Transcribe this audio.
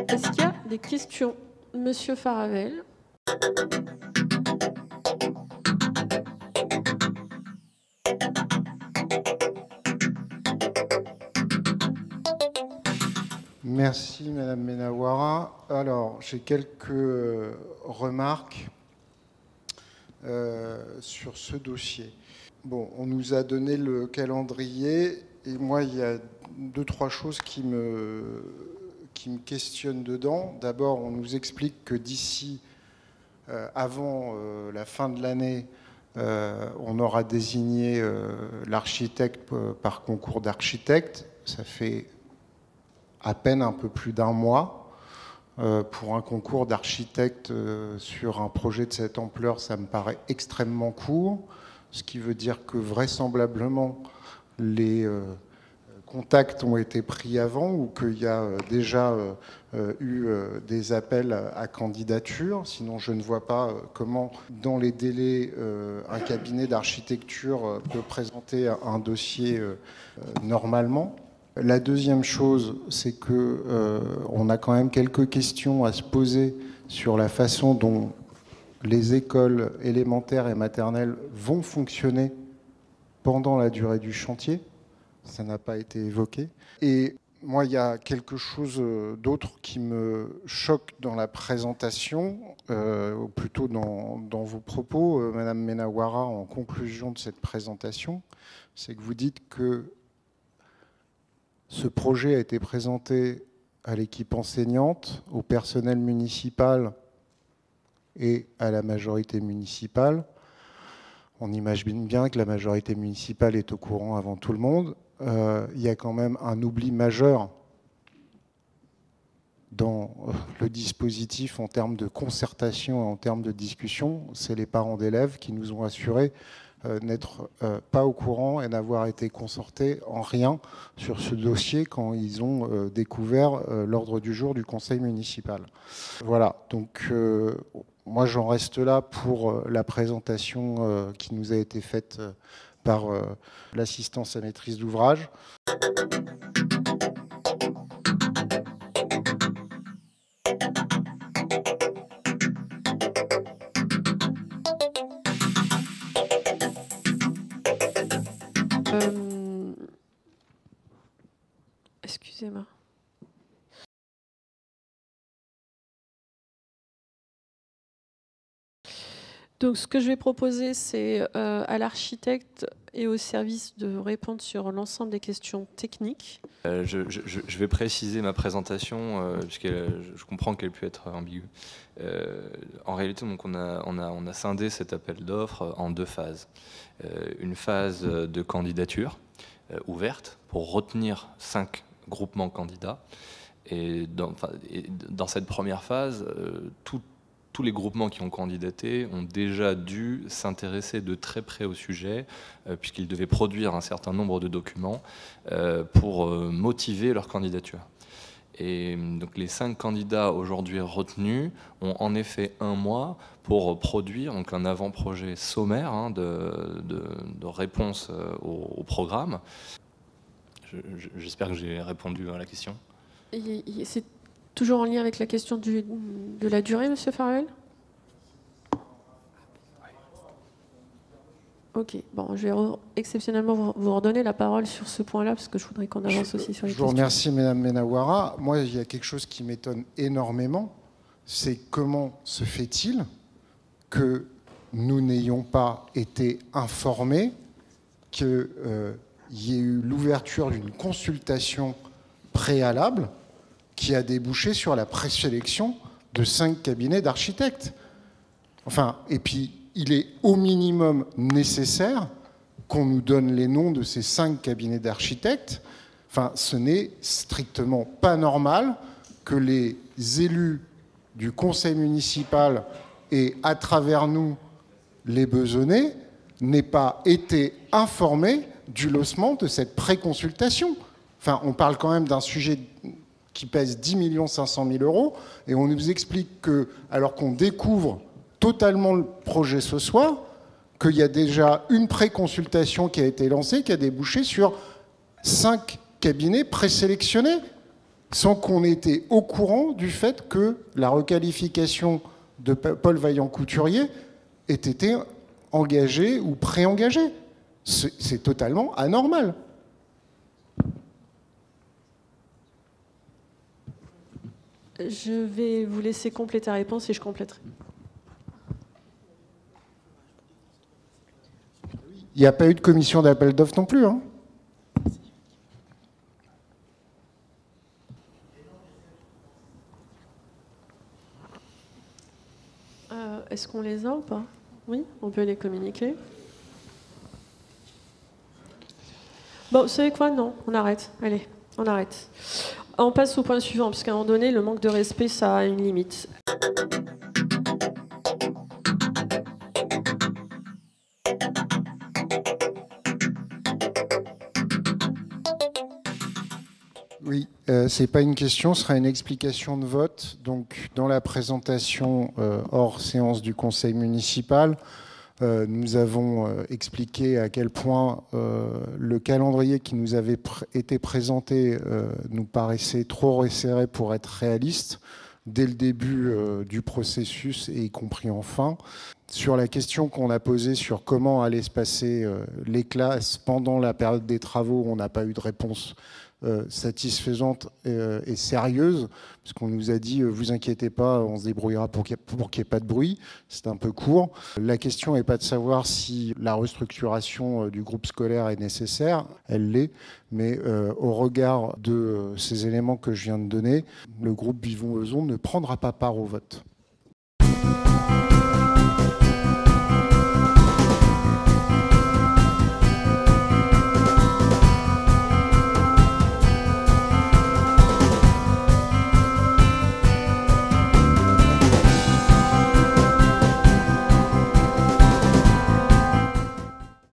Est-ce qu'il y a des questions? Monsieur Faravel. Merci Madame Menawara. Alors, j'ai quelques remarques sur ce dossier. Bon, on nous a donné le calendrier et moi, il y a deux, trois choses qui me questionnent dedans. D'abord, on nous explique que d'ici, avant la fin de l'année, on aura désigné l'architecte par concours d'architectes. Ça fait à peine un peu plus d'un mois. Pour un concours d'architecte sur un projet de cette ampleur, ça me paraît extrêmement court, ce qui veut dire que vraisemblablement les contacts ont été pris avant ou qu'il y a déjà eu des appels à candidature. Sinon, je ne vois pas comment, dans les délais, un cabinet d'architecture peut présenter un dossier normalement. La deuxième chose, c'est qu'on a quand même quelques questions à se poser sur la façon dont les écoles élémentaires et maternelles vont fonctionner pendant la durée du chantier. Ça n'a pas été évoqué. Et moi, il y a quelque chose d'autre qui me choque dans la présentation, ou plutôt dans vos propos, Madame Menawara, en conclusion de cette présentation, c'est que vous dites que ce projet a été présenté à l'équipe enseignante, au personnel municipal et à la majorité municipale. On imagine bien que la majorité municipale est au courant avant tout le monde. Il y a quand même un oubli majeur dans le dispositif en termes de concertation et en termes de discussion. C'est les parents d'élèves qui nous ont assuré n'être pas au courant et n'avoir été consultés en rien sur ce dossier quand ils ont découvert l'ordre du jour du conseil municipal. Voilà, donc moi j'en reste là pour la présentation qui nous a été faite par l'assistance à maîtrise d'ouvrage. Excusez-moi. Donc, ce que je vais proposer, c'est à l'architecte et au service de répondre sur l'ensemble des questions techniques. Je vais préciser ma présentation, puisque je comprends qu'elle peut être ambiguë. En réalité, donc, on a scindé cet appel d'offres en deux phases. Une phase de candidature ouverte pour retenir 5 groupements candidats. Et dans cette première phase, tous les groupements qui ont candidaté ont déjà dû s'intéresser de très près au sujet, puisqu'ils devaient produire un certain nombre de documents pour motiver leur candidature. Et donc les 5 candidats aujourd'hui retenus ont en effet un mois pour produire donc un avant-projet sommaire de réponse au programme. J'espère que j'ai répondu à la question. C'est toujours en lien avec la question de la durée, Monsieur Farrell? Ok, bon, je vais exceptionnellement vous redonner la parole sur ce point-là, parce que je voudrais qu'on avance aussi sur les questions. Je vous remercie, Madame Menawara. Moi, il y a quelque chose qui m'étonne énormément, c'est comment se fait-il que nous n'ayons pas été informés qu'il y ait eu l'ouverture d'une consultation préalable qui a débouché sur la présélection de 5 cabinets d'architectes. Enfin, et puis, il est au minimum nécessaire qu'on nous donne les noms de ces 5 cabinets d'architectes. Enfin, ce n'est strictement pas normal que les élus du conseil municipal et à travers nous, les Besonnais, n'aient pas été informés du lancement de cette préconsultation. Enfin, on parle quand même d'un sujet qui pèse 10 500 000 € et on nous explique que, alors qu'on découvre totalement le projet ce soir, qu'il y a déjà une préconsultation qui a été lancée, qui a débouché sur 5 cabinets présélectionnés, sans qu'on était au courant du fait que la requalification de Paul Vaillant-Couturier ait été engagée ou pré-engagée. C'est totalement anormal. Je vais vous laisser compléter la réponse et je compléterai. Il n'y a pas eu de commission d'appel d'offres non plus, hein. Est-ce qu'on les a ou pas? Oui, on peut les communiquer. Bon, vous savez quoi? Non, on arrête. Allez, on arrête. On passe au point suivant, parce qu'à un moment donné, le manque de respect, ça a une limite. Oui, c'est pas une question, ce sera une explication de vote. Donc, dans la présentation hors séance du conseil municipal, nous avons expliqué à quel point le calendrier qui nous avait été présenté nous paraissait trop resserré pour être réaliste dès le début du processus, et y compris en fin. Sur la question qu'on a posée sur comment allaient se passer les classes pendant la période des travaux, on n'a pas eu de réponse satisfaisante et sérieuse, parce qu'on nous a dit vous inquiétez pas, on se débrouillera pour qu'il n'y ait pas de bruit. C'est un peu court. La question n'est pas de savoir si la restructuration du groupe scolaire est nécessaire, elle l'est, mais au regard de ces éléments que je viens de donner, le groupe Vivons Besançon ne prendra pas part au vote.